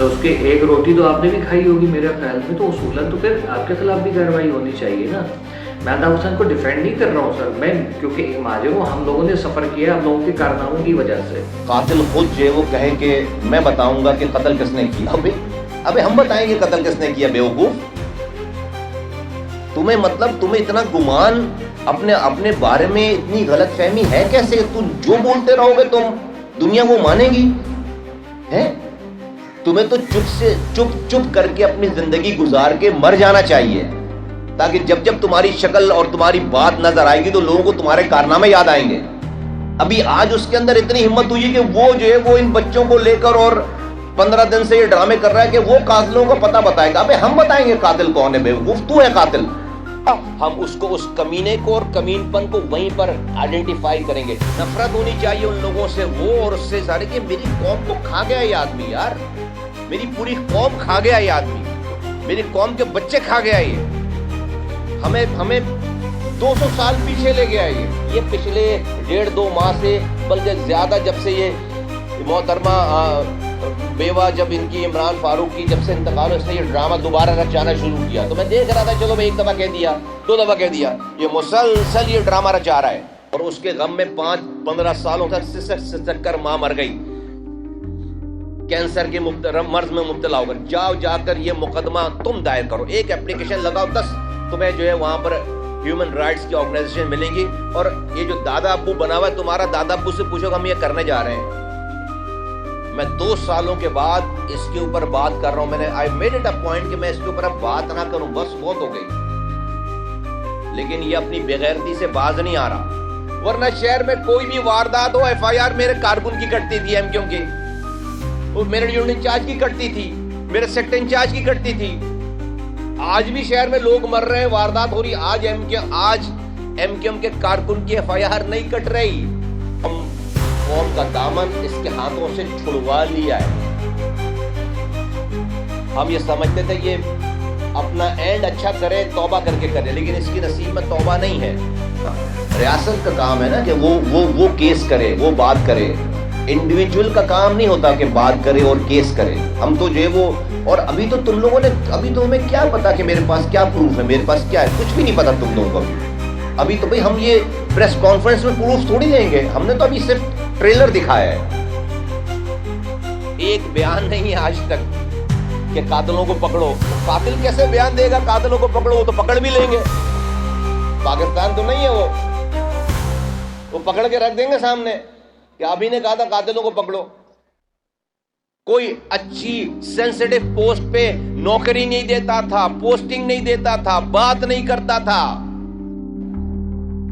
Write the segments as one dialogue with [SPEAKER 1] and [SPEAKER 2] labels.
[SPEAKER 1] उसके एक रोटी तो आपने भी खाई होगी मेरे ख्याल में, तो उसूलन तो फिर आपके खिलाफ भी कार्रवाई होनी चाहिए ना। मैं अल्ताफ हुसैन को डिफेंड नहीं कर रहा हूँ सर, मैं क्योंकि एक माजिर हूँ, हम लोगों ने सफ़र किया हम लोगों के कारनामों की वजह से।
[SPEAKER 2] कातिल खुद जो वो कहे कि मैं बताऊंगा कि कत्ल किसने किया। अबे हम बताएंगे कत्ल किसने किया बेवकूफ। तुम्हें इतना गुमान, अपने बारे में इतनी गलतफहमी है कैसे? तुम जो बोलते रहोगे तुम दुनिया वो मानेगी है? तुम्हें तो चुप करके अपनी जिंदगी गुजार के मर जाना चाहिए, ताकि जब जब तुम्हारी शक्ल और तुम्हारी बात नजर आएगी तो लोगों को तुम्हारे कारनामे याद आएंगे। अभी आज उसके अंदर इतनी हिम्मत हुई है कि वो इन बच्चों को लेकर और 15 दिन से ये ड्रामे कर रहा है कि वो कातिलों का पता बताएगा। अबे हम बताएंगे कातिल कौन है बेवकूफ, तू है कातिल। हम उसको, उस कमीने को और कमीनपन को वहीं पर आइडेंटिफाई करेंगे। नफरत होनी चाहिए उन लोगों से, वो और उससे सारे कि मेरी कौम को खा गया ये आदमी यार, मेरी पूरी कौम खा गया ये आदमी, मेरी कौम के बच्चे खा गया ये, हमें 200 साल पीछे ले गया ये पिछले 1.5-2 माह से, बल्कि ज्यादा, जब से ये मोहतरमा बेवा, जब इनकी इमरान फारूक की जब से इंतकाल, उसने ये ड्रामा दोबारा रचाना शुरू किया। तो मैं देख रहा था, चलो मैं 1 दफा कह दिया, 2 दफा कह दिया, ये मुसलसल ये ड्रामा रचा रहा है। और उसके गम में 5-15 सालों तक सिसक मां मर गई, कैंसर के मर्ज में मुब्तला होकर। जाकर ये मुकदमा तुम दायर करो, एक एप्लीकेशन लगाओ, 10 तुम्हें जो है वहां पर ह्यूमन राइट्स की ऑर्गेनाइजेशन मिलेंगी। और ये जो दादा अब्बू बना हुआ है, तुम्हारा दादा अब्बू से पूछो हम ये करने जा रहे हैं। मैं 2 सालों के बाद इसके ऊपर बात कर रहा हूं। मैंने I made it a point कि मैं इसके ऊपर अब बात ना करूं, बस बहुत हो गई। लेकिन ये अपनी बेगैरती से बाज नहीं आ रहा। वरना शहर में कोई भी वारदात हो, FIR मेरे कारकुन की कटती थी, MQM की, वो मेरे यूनिट इंचार्ज की कटती थी, मेरे सेक्टर इंचार्ज की कटती थी। आज भी शहर में लोग मर रहे हैं, वारदात हो रही। आज MQM के कारकुन की FIR नहीं कट रही। हम कौम का दामन इसके हाथों से छुड़वा लिया है। हम ये समझते थे ये अपना एंड अच्छा करे, तौबा करके करे, लेकिन इसकी नसीब में तौबा नहीं है। रियासत का काम है ना कि वो केस करे, वो बात करे। इंडिविजुअल का काम नहीं होता कि बात करे और केस करे। हम तो जो है वो, और अभी तो तुम लोगों ने, अभी तो हमें क्या पता कि मेरे पास क्या प्रूफ है, मेरे पास क्या है, कुछ भी नहीं पता तुम लोगों को। अभी तो भाई हम ये प्रेस कॉन्फ्रेंस में प्रूफ थोड़ी देंगे, हमने तो अभी सिर्फ ट्रेलर दिखाया है। एक बयान नहीं है आज तक कि कातिलों को पकड़ो। कातिल कैसे बयान देगा कातिलों को पकड़ो? वो तो पकड़ भी लेंगे, पाकिस्तान तो नहीं है वो पकड़ के रख देंगे सामने कि अभी ने कहा था कातिलों को पकड़ो। कोई अच्छी सेंसिटिव पोस्ट पे नौकरी नहीं देता था, पोस्टिंग नहीं देता था, बात नहीं करता था।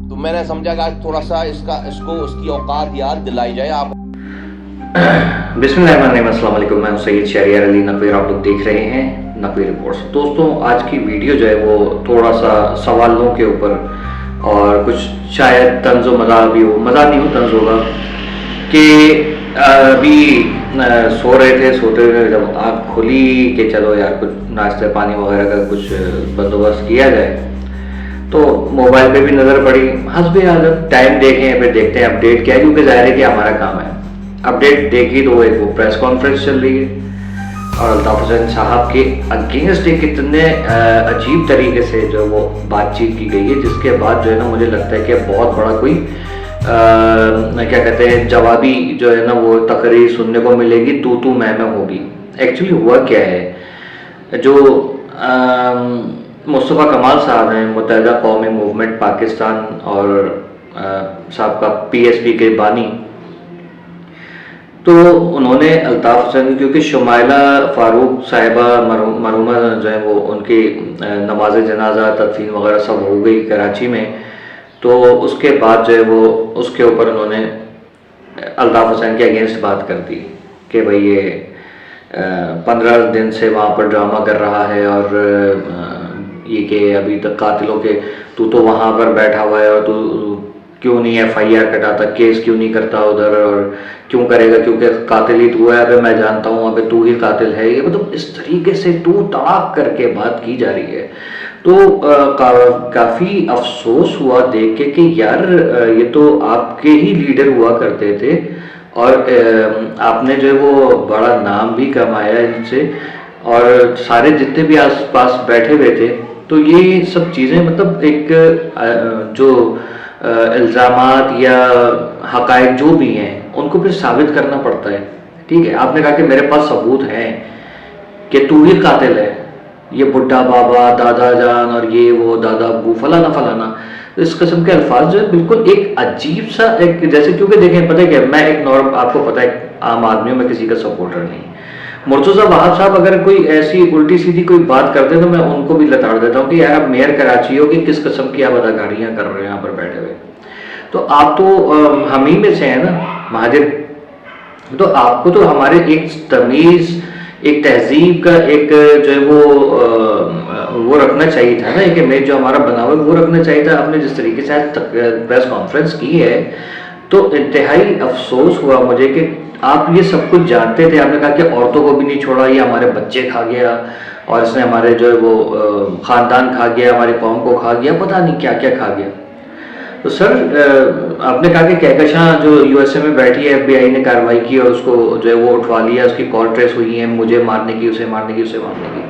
[SPEAKER 2] तो मैंने समझा कि आज थोड़ा सा इसको उसकी औकात याद दिलाई जाए। आप
[SPEAKER 1] बिस्मिल्लाहिर्रहमानिर्रहीम, अस्सलाम वालेकुम, मैं सैयद शहरियार अली नकवी, आप लोग देख रहे हैं नकवी रिपोर्ट्स। दोस्तों, आज की वीडियो जो है वो थोड़ा सा सवालों के ऊपर और कुछ शायद तंज़ो मज़ाक भी हो, मज़ाक नहीं हो, तंज़ होगा कि अभी सो रहे थे, सोते हुए जब आँख खुली कि चलो यार कुछ नाश्ते पानी वगैरह का कुछ बंदोबस्त किया जाए, तो मोबाइल पे भी नज़र पड़ी। हस्बे आदत टाइम देखें, फिर देखते हैं अपडेट क्या है, क्योंकि जाहिर है कि हमारा काम है। अपडेट देखी तो वो प्रेस कॉन्फ्रेंस चल रही है और अल्ताफ हुसैन साहब के अगेंस्ट कितने अजीब तरीके से जो वो बातचीत की गई है, जिसके बाद जो है ना मुझे लगता है कि बहुत बड़ा कोई क्या कहते हैं जवाबी जो है ना वो तकरीर सुनने को मिलेगी, तू मैं होगी। एक्चुअली हुआ क्या है, जो मुस्तफ़ा कमाल साहब हैं, मुत्तहिदा कौमी मूवमेंट पाकिस्तान और साबका PSP के बानी, तो उन्होंने अल्ताफ हुसैन, क्योंकि शुमाइला फारूक साहिबा मरहुमा जो है वो उनकी नमाज जनाजा तदफीन वगैरह सब हो गई कराची में, तो उसके बाद जो है वो उसके ऊपर उन्होंने अल्ताफ हुसैन के अगेंस्ट बात कर दी कि भाई ये 15 दिन से वहाँ पर ड्रामा कर रहा है और ये कि अभी तक कातिलों के तू तो वहाँ पर बैठा हुआ है और तू क्यों नहीं FIR कटाता, केस क्यों नहीं करता उधर, और क्यों करेगा क्योंकि कातिल ही तू है, अबे मैं जानता हूँ, अबे तू ही कातिल है। ये मतलब इस तरीके से तू तड़ाक करके बात की जा रही है। तो काफ़ी अफसोस हुआ देख के कि यार ये तो आपके ही लीडर हुआ करते थे और आपने जो है वो बड़ा नाम भी कमाया इनसे, और सारे जितने भी आस पास बैठे हुए थे, तो ये सब चीज़ें मतलब एक जो इल्ज़ामात या हक़ाइक़ जो भी हैं उनको फिर साबित करना पड़ता है। ठीक है, आपने कहा कि मेरे पास सबूत हैं कि तू ही कातिल है, ये बुड्ढा बाबा, दादा जान और ये वो, दादा अब्बू, फलाना फलाना, तो इस किस्म के अल्फाज जो है बिल्कुल एक अजीब सा एक जैसे, क्योंकि देखें पता है क्या, मैं एक नॉर्म, आपको पता है आम आदमी में किसी का सपोर्टर नहीं। मुर्तज़ा वहाब साहब अगर कोई ऐसी उल्टी सीधी कोई बात करते हैं तो मैं उनको भी लताड़ देता हूँ कि यार आप मेयर कराची हो कि किस किस्म की आप अदाकारियाँ कर रहे हो यहाँ पर बैठे हुए, तो आप तो हम ही में से हैं ना महाजिर, तो आपको तो हमारे एक तमीज़, एक तहजीब का एक जो है वो रखना चाहिए था ना, एक इमेज जो हमारा बना हुआ है वो रखना चाहिए था। आपने जिस तरीके से आज प्रेस कॉन्फ्रेंस की है तो इंतहाई अफसोस हुआ मुझे कि आप ये सब कुछ जानते थे। आपने कहा कि औरतों को भी नहीं छोड़ा, ये हमारे बच्चे खा गया और इसने हमारे जो है वो ख़ानदान खा गया, हमारी कौम को खा गया, पता नहीं क्या क्या खा गया। तो सर आपने कहा कि कहकशां जो यूएसए में बैठी है, एफबीआई ने कार्रवाई की और उसको जो है वो उठवा लिया, उसकी कॉल ट्रेस हुई है, मुझे मारने की, उसे मारने की, उसे मारने की।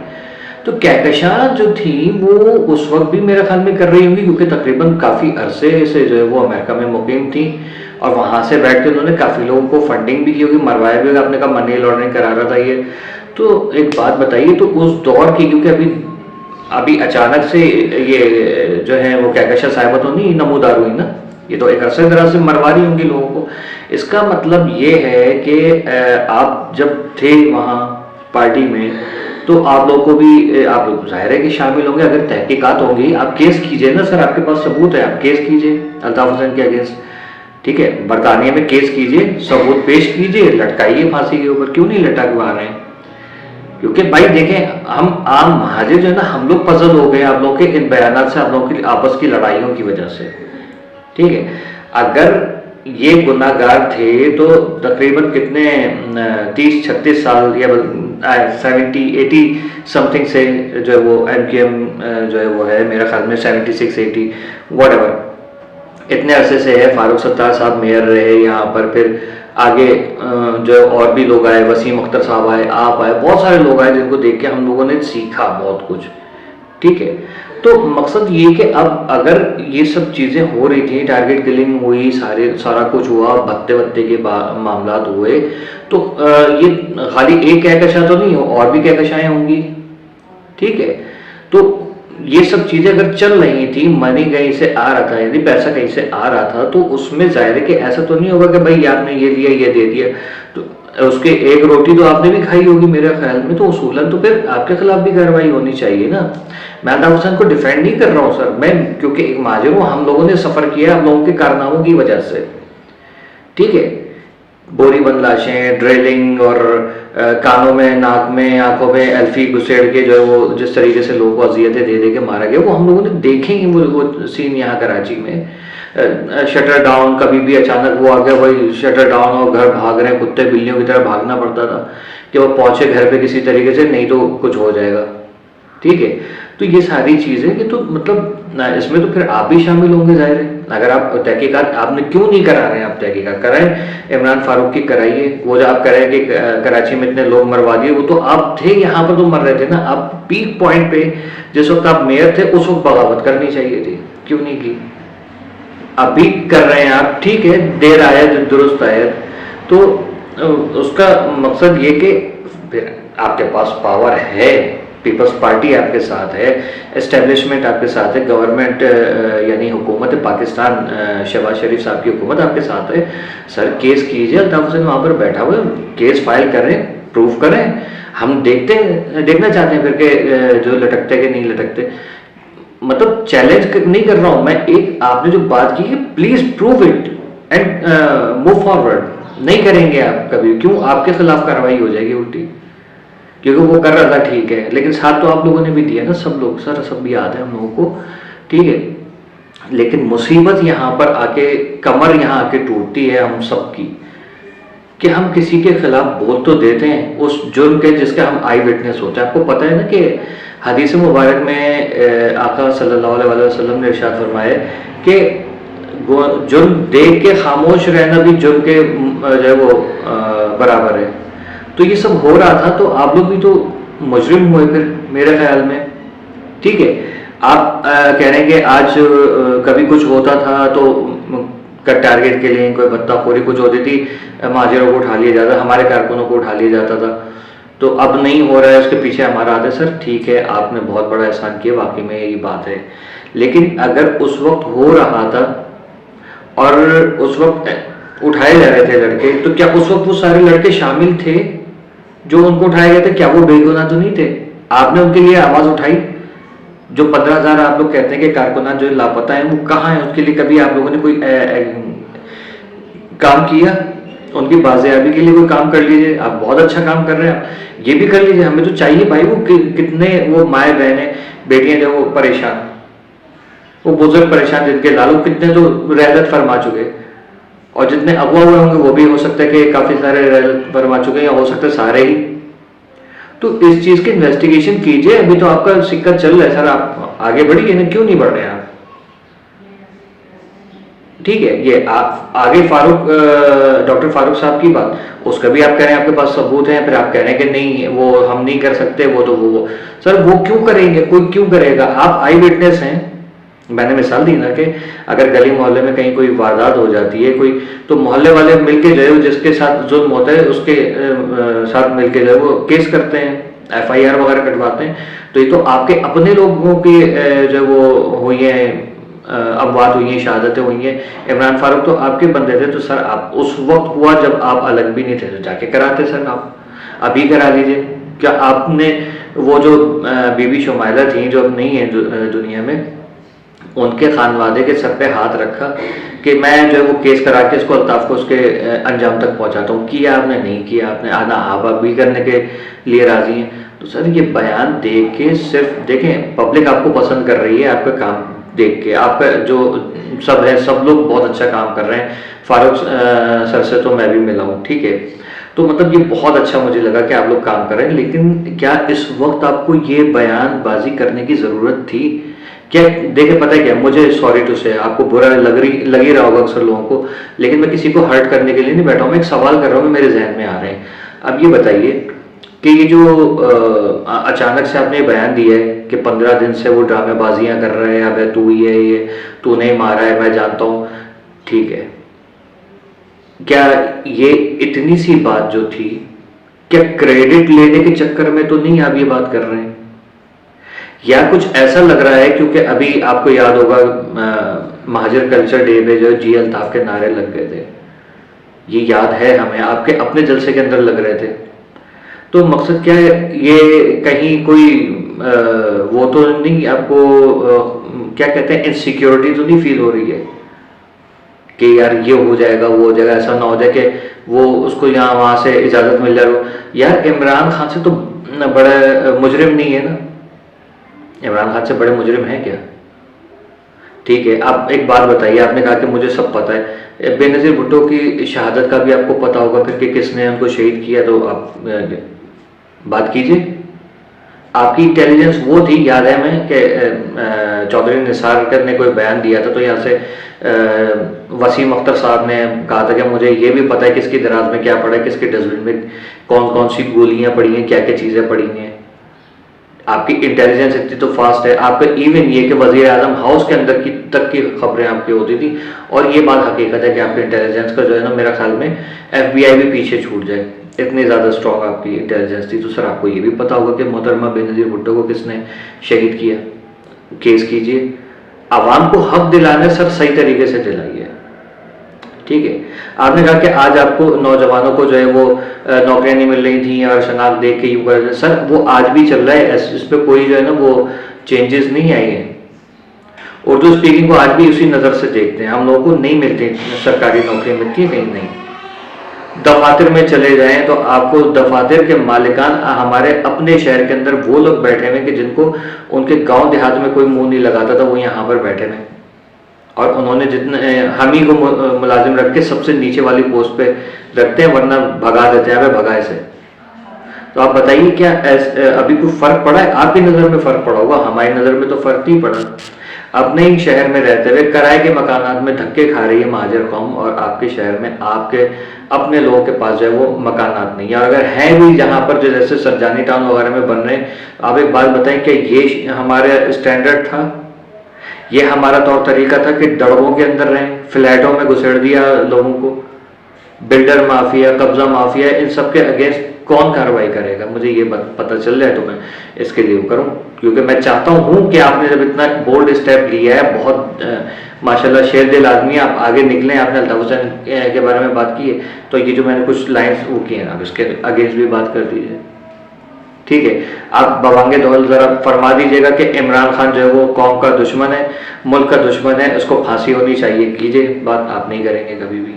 [SPEAKER 1] तो कहकशां जो थी वो उस वक्त भी मेरे ख्याल में कर रही होंगी, क्योंकि तकरीबन काफ़ी अरसे से जो है वो अमेरिका में मुकीम थी और वहाँ से बैठ के उन्होंने काफ़ी लोगों को फंडिंग भी की होगी, मरवाया भी होगा। आपने कहा मनी लॉन्ड्रिंग करा रहा था ये। तो एक बात बताइए, तो उस दौर की, क्योंकि अभी अचानक से ये जो है वो कहकशां साहिबा तो नहीं नमूदार हुई ना, ये तो एक अरसे दराज से मरवा रही होंगी लोगों को। इसका मतलब ये है कि आप जब थे वहाँ पार्टी में तो आप लोगों को भी, आप लोग जाहिर है कि शामिल होंगे। अगर तहकीकात होंगी आप केस कीजिए ना सर, आपके पास सबूत है, आप केस कीजिए अल्ताफ हुसैन के अगेंस्ट। ठीक है, बरतानिया में केस कीजिए, सबूत पेश कीजिए, लटकाइए फांसी के ऊपर। क्यों नहीं लटकवा रहे हैं? क्योंकि भाई देखें, हम आम महाजिर जो है ना, हम लोग पजल हो गए आप लोग के इन बयानात से, आप लोगों की आपस की लड़ाइयों की वजह से। ठीक है, अगर ये गुनाहगार थे तो तकरीबन कितने 30-36 साल या 70-80 समथिंग से जो है वो MQM जो है वो है, मेरा ख्याल में 76-80 व्हाटएवर इतने अरसे से है। फारूक सत्तार साहब मेयर रहे यहाँ पर, फिर आगे जो और भी लोग आए, वसीम अख्तर साहब आए, आप आए, बहुत सारे लोग आए जिनको देख के हम लोगों ने सीखा बहुत कुछ। ठीक है, तो मकसद ये कि अब अगर ये सब चीज़ें हो रही थी, टारगेट किलिंग हुई, सारा कुछ हुआ, भत्ते के मामला हुए, तो ये खाली एक कहकशां तो नहीं हो, और भी कहकशाएं होंगी। ठीक है, तो ये सब चीज़ें अगर चल रही थी, मनी कहीं से आ रहा था, यदि पैसा कहीं से आ रहा था, तो उसमें जाहिर है कि ऐसा तो नहीं होगा कि भाई आपने ये लिया, ये दे दिया, तो उसके एक रोटी तो आपने भी खाई होगी मेरे ख्याल में, तो उसूलन तो फिर आपके खिलाफ भी कार्रवाई होनी चाहिए ना। मैं अल्ताफ हुसैन को डिफेंड नहीं कर रहा हूँ सर, मैं क्योंकि एक महाजिर हूँ, हम लोगों ने सफ़र किया हम लोगों के कारनामों की वजह से। ठीक है, बोरीबंद लाशें, ड्रिलिंग और कानों में, नाक में, आंखों में एल्फी घुसेड़ के जो है वो जिस तरीके से लोगों को अजियतें दे दे के मारा गया, वो हम लोगों ने देखे ही वो सीन यहाँ कराची में। शटर डाउन, कभी भी अचानक वो आ गया, वही शटर डाउन और घर भाग रहे हैं, कुत्ते बिल्लियों की तरह भागना पड़ता था कि वो पहुंचे घर पे किसी तरीके से, नहीं तो कुछ हो जाएगा। ठीक है, तो ये सारी चीज़ें कि तो मतलब इसमें तो फिर आप भी शामिल होंगे जाहिर है। अगर आप तहकीकात आपने क्यों नहीं करा रहे हैं, आप तहकीकात कराएं, इमरान फारूक की कराइए। वो जो आप करें कि कराची में इतने लोग मरवा दिए, वो तो आप थे यहाँ पर तो मर रहे थे ना, आप पीक पॉइंट पे जिस वक्त आप मेयर थे उस वक्त बगावत करनी चाहिए थी, क्यों नहीं की? अभी कर रहे हैं आप, ठीक है, देर आया दुरुस्त आया, तो उसका मकसद ये कि फिर आपके पास पावर है, पीपल्स पार्टी आपके साथ है, एस्टेब्लिशमेंट आपके साथ है, गवर्नमेंट यानी हुकूमत पाकिस्तान, शहबाज शरीफ साहब की हुकूमत आपके साथ है। सर केस कीजिए, अल्ताफ हुसैन वहाँ पर बैठा हुआ है, केस फाइल करें, प्रूफ करें, हम देखना चाहते हैं फिर के जो लटकते कि नहीं लटकते। मतलब चैलेंज नहीं कर रहा हूँ मैं, एक आपने जो बात की है please prove it and move forward. नहीं करेंगे आप कभी, क्यों? आपके खिलाफ कार्रवाई हो जाएगी उल्टी, क्योंकि वो कर रहा था, ठीक है, लेकिन साथ तो आप लोगों ने भी दिया ना, सब लोग, सर सब याद है हम लोगों को। ठीक है, लेकिन मुसीबत यहाँ पर आके, कमर यहाँ आके टूटती है हम सब की, कि हम किसी के खिलाफ बोल तो देते हैं उस जुर्म के जिसके हम आई विटनेस होते हैं। आपको पता है ना कि हदीस मुबारक में आका सल्लल्लाहु अलैहि वसल्लम ने इरशाद फरमाया कि जुर्म देख के खामोश रहना भी जुर्म के जो है वो बराबर है। तो ये सब हो रहा था तो आप लोग भी तो मुजरिम हुए फिर मेरे ख्याल में। ठीक है, आप कह रहे हैं कि आज कभी कुछ होता था तो का टारगेट के लिए कोई बत्ताखोरी कुछ होती थी, महाजिरों को उठा लिया जाता, हमारे कारकुनों को उठा लिया जाता था, तो अब नहीं हो रहा है, उसके पीछे हमारा हाथ है। सर ठीक है, आपने बहुत बड़ा एहसान किया, वाकई में यही बात है, लेकिन अगर उस वक्त हो रहा था और उस वक्त उठाए जा रहे थे लड़के, तो क्या उस वक्त वो सारे लड़के शामिल थे जो उनको उठाए गए थे? क्या वो बेगुनाह तो नहीं थे? आपने उनके लिए आवाज उठाई? जो 15,000 आप लोग कहते हैं कि कारकुनान जो लापता है, वो कहाँ है? उसके लिए कभी आप लोगों ने कोई काम किया? उनकी बाजियाबी के लिए कोई काम कर लीजिए। आप बहुत अच्छा काम कर रहे हैं, आप ये भी कर लीजिए। हमें तो चाहिए भाई, वो कितने वो माए बहने बेटियां जो वो परेशान, वो बुजुर्ग परेशान, जिनके लालू कितने तो रहलत फरमा चुके, और जितने अगवा हुए होंगे वो भी हो सकता है कि काफी सारे रहलत फरमा चुके, या हो सकता है सारे ही। तो इस चीज की इन्वेस्टिगेशन कीजिए। अभी तो आपका सिक्का चल रहा है सर, आप आगे बढ़िए ना, क्यों नहीं बढ़ रहे हैं आप? ठीक है, ये आगे डॉक्टर फारूक साहब की बात, उसका भी आप कह रहे हैं आपके पास सबूत है, फिर आप कह रहे हैं कि नहीं वो हम नहीं कर सकते, वो तो वो सर वो क्यों करेंगे? कोई क्यों करेगा? आप आई विटनेस हैं। मैंने मिसाल दी ना कि अगर गली मोहल्ले में कहीं कोई वारदात हो जाती है कोई, तो मोहल्ले वाले मिलके जो है जिसके साथ जुल्म होता है उसके साथ मिलके जो है वो केस करते हैं, FIR वगैरह कटवाते हैं। तो ये तो आपके अपने लोगों की जो वो हुई है, अफवाह हुई है, शहादतें हुई हैं। इमरान फारूक तो आपके बंदे थे, तो सर आप उस वक्त हुआ जब आप अलग भी नहीं थे, तो जाके कराते सर, आप अभी करा लीजिए। क्या आपने वो जो बीबी शुमाइला थी जो अब नहीं है दुनिया में, उनके खानवादे के सर पे हाथ रखा कि मैं जो है वो केस करा के इसको अल्ताफ को उसके अंजाम तक पहुंचाता हूँ? किया आपने? नहीं किया आपने। आना आप भी करने के लिए राजी हैं। तो सर ये बयान देख के सिर्फ देखें, पब्लिक आपको पसंद कर रही है आपका काम देख के, आपका जो सब है, सब लोग बहुत अच्छा काम कर रहे हैं। फारूक सर से तो मैं भी मिला हूँ, ठीक है, तो मतलब ये बहुत अच्छा मुझे लगा कि आप लोग काम कर रहे हैं। लेकिन क्या इस वक्त आपको ये बयानबाजी करने की जरूरत थी? क्या देखे, पता है क्या, मुझे सॉरी टू से आपको बुरा लग ही रहा होगा अक्सर लोगों को, लेकिन मैं किसी को हर्ट करने के लिए नहीं बैठा हूँ, मैं एक सवाल कर रहा हूँ, मेरे जहन में आ रहे हैं। अब ये बताइए कि ये जो अचानक से आपने बयान दिया है कि 15 दिन से वो ड्रामेबाजियां कर रहे हैं, अब तू ये तूने मारा है, मैं जानता हूँ, ठीक है, क्या ये इतनी सी बात जो थी, क्या क्रेडिट लेने के चक्कर में तो नहीं आप ये बात कर रहे हैं? या कुछ ऐसा लग रहा है क्योंकि अभी आपको याद होगा महाजिर कल्चर डे पे जो जी अल्ताफ के नारे लग गए थे, ये याद है हमें, आपके अपने जलसे के अंदर लग रहे थे। तो मकसद क्या है, ये कहीं कोई वो तो नहीं आपको क्या कहते हैं, इनसिक्योरिटी तो नहीं फील हो रही है कि यार ये हो जाएगा वो हो जाएगा, ऐसा ना हो जाए कि वो उसको यहाँ वहां से इजाजत मिल जाए? यार इमरान खान से तो बड़ा मुजरिम नहीं है ना, इमरान खान से बड़े मुजरिम है क्या? ठीक है, आप एक बात बताइए, आपने कहा कि मुझे सब पता है, बेनज़ीर भुट्टो की शहादत का भी आपको पता होगा फिर कि किसने उनको शहीद किया, तो आप बात कीजिए। आपकी इंटेलिजेंस वो थी, याद है हमें कि चौधरी निसार ने कोई बयान दिया था, तो यहाँ से वसीम अख्तर साहब ने कहा था कि मुझे ये भी पता है किसकी दराज में क्या पड़ा है, किसके डस्टबिन में कौन कौन सी गोलियां पड़ी हैं, क्या क्या चीज़ें पड़ी हैं। आपकी इंटेलिजेंस इतनी तो फास्ट है, आपका इवन ये कि वज़ीर आज़म हाउस के अंदर की तक की खबरें आपकी होती थी, और ये बात हकीकत है कि आपके इंटेलिजेंस का जो है ना, मेरा ख्याल में FBI भी पीछे छूट जाए, इतनी ज़्यादा स्ट्रॉन्ग आपकी इंटेलिजेंस थी। तो सर आपको ये भी पता होगा कि मोहतरमा बेनज़ीर भुट्टो को किसने शहीद किया। केस कीजिए, आवाम को हक दिलाने सर सही तरीके से दिलाइए, ठीक है। आपने कहा कि आज आपको नौजवानों को जो है वो नौकरियां नहीं मिल रही थी और शनाख्त देख के यूं कर, सर वो आज भी चल रहा है, इस पर कोई जो है ना वो चेंजेस नहीं आए हैं। उर्दू स्पीकिंग को आज भी उसी नज़र से देखते हैं, हम लोगों को नहीं मिलती सरकारी नौकरियां, मिलती है कहीं नहीं। दफातर में चले जाएं तो आपको दफातर के मालिकान हमारे अपने शहर के अंदर वो लोग बैठे हुए कि जिनको उनके गांव देहात में कोई मुंह नहीं लगाता था, वो यहाँ पर बैठे हुए, और उन्होंने जितने हम ही को मुलाजिम रख के सबसे नीचे वाली पोस्ट पे रखते हैं, वरना भगा देते हैं, भगाए से। तो आप बताइए क्या अभी कोई फर्क पड़ा है? आपकी नज़र में फर्क पड़ा होगा, हमारी नज़र में तो फर्क नहीं पड़ा। अपने ही शहर में रहते हुए किराए के मकानात में धक्के खा रही है महाजर कौम, और आपके शहर में आपके अपने लोगों के पास जो है वो मकानात नहीं है। और अगर हैं भी जहाँ पर जो जैसे सरजानी टाउन वगैरह में बन रहे हैं, आप एक बात बताएं कि ये हमारे स्टैंडर्ड था, ये हमारा तौर तरीका था कि दड़बों के अंदर रहें, फ्लैटों में घुसेड़ दिया लोगों को। बिल्डर माफिया, कब्जा माफिया, इन सब के अगेंस्ट कौन कार्रवाई करेगा? मुझे ये पता चल जाए तो मैं इसके लिए करूं, क्योंकि मैं चाहता हूं कि आपने जब इतना बोल्ड स्टेप लिया है, बहुत माशाल्लाह शेर दिल आदमी, आप आगे निकले। आपने अल्ताफ हुसैन के बारे में बात की है, तो ये जो मैंने कुछ लाइन्स वो की हैं, आप इसके अगेंस्ट भी बात कर दीजिए, ठीक है? आप बवांगे दौल जरा फरमा दीजिएगा कि इमरान खान जो है वो कौम का दुश्मन है, मुल्क का दुश्मन है, उसको फांसी होनी चाहिए, कीजिए बात। आप नहीं करेंगे कभी भी,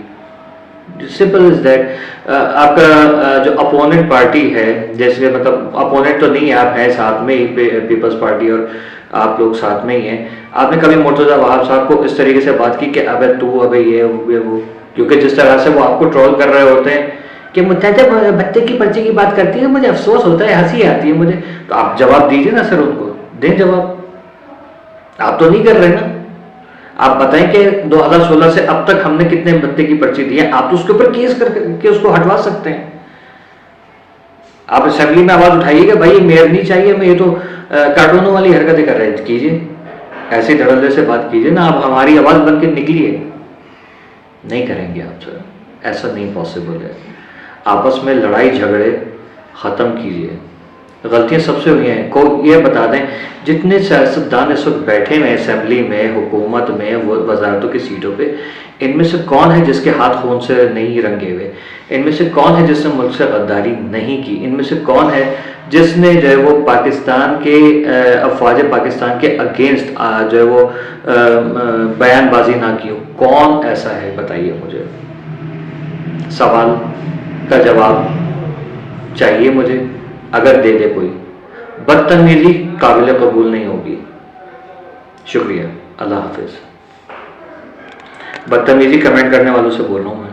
[SPEAKER 1] सिंपल इज दैट। आपका जो अपोनेंट पार्टी है, जैसे मतलब अपोनेंट तो नहीं है, आप हैं साथ में ही, पीपल्स पार्टी और आप लोग साथ में ही हैं। आपने कभी मुर्तजा वहाब साहब को इस तरीके से बात की कि अबे तू, अबे ये वो? क्योंकि जिस तरह से वो आपको ट्रोल कर रहे होते हैं कि मुझे बच्चे की पर्ची की बात करती है, मुझे अफसोस होता है, हंसी आती है मुझे, तो आप जवाब दीजिए ना सर, उनको दें जवाब। आप तो नहीं कर रहे ना। आप बताएं कि 2016 से अब तक हमने कितने बत्ते की पर्ची दी है, आप तो उसके ऊपर केस करके उसको हटवा सकते हैं। आप असेंबली में आवाज उठाइएगा, भाई मेयर नहीं चाहिए, मैं ये तो कार्टूनों वाली हरकतें कर रहे हैं, कीजिए, ऐसे धड़ल्ले से बात कीजिए ना, आप हमारी आवाज बन के निकलिए। नहीं करेंगे आप सर, ऐसा नहीं पॉसिबल है। आपस में लड़ाई झगड़े खत्म कीजिए। गलतियां सबसे हुई हैं, को ये बता दें, जितने सियासतदान इस वक्त बैठे हुए असेंबली में, हुकूमत में, वजारतों की सीटों पे, इनमें से कौन है जिसके हाथ खून से नहीं रंगे हुए? इनमें से कौन है जिसने मुल्क से गद्दारी नहीं की? इनमें से कौन है जिसने जो है वो पाकिस्तान के अफवाज पाकिस्तान के अगेंस्ट जो है वो बयानबाजी ना की हो? कौन ऐसा है बताइए मुझे। सवाल का जवाब चाहिए मुझे। अगर दे दे कोई, बदतमीजी काबिल कबूल नहीं होगी। शुक्रिया, अल्लाह हाफिज। बदतमीजी कमेंट करने वालों से बोल रहा हूँ मैं।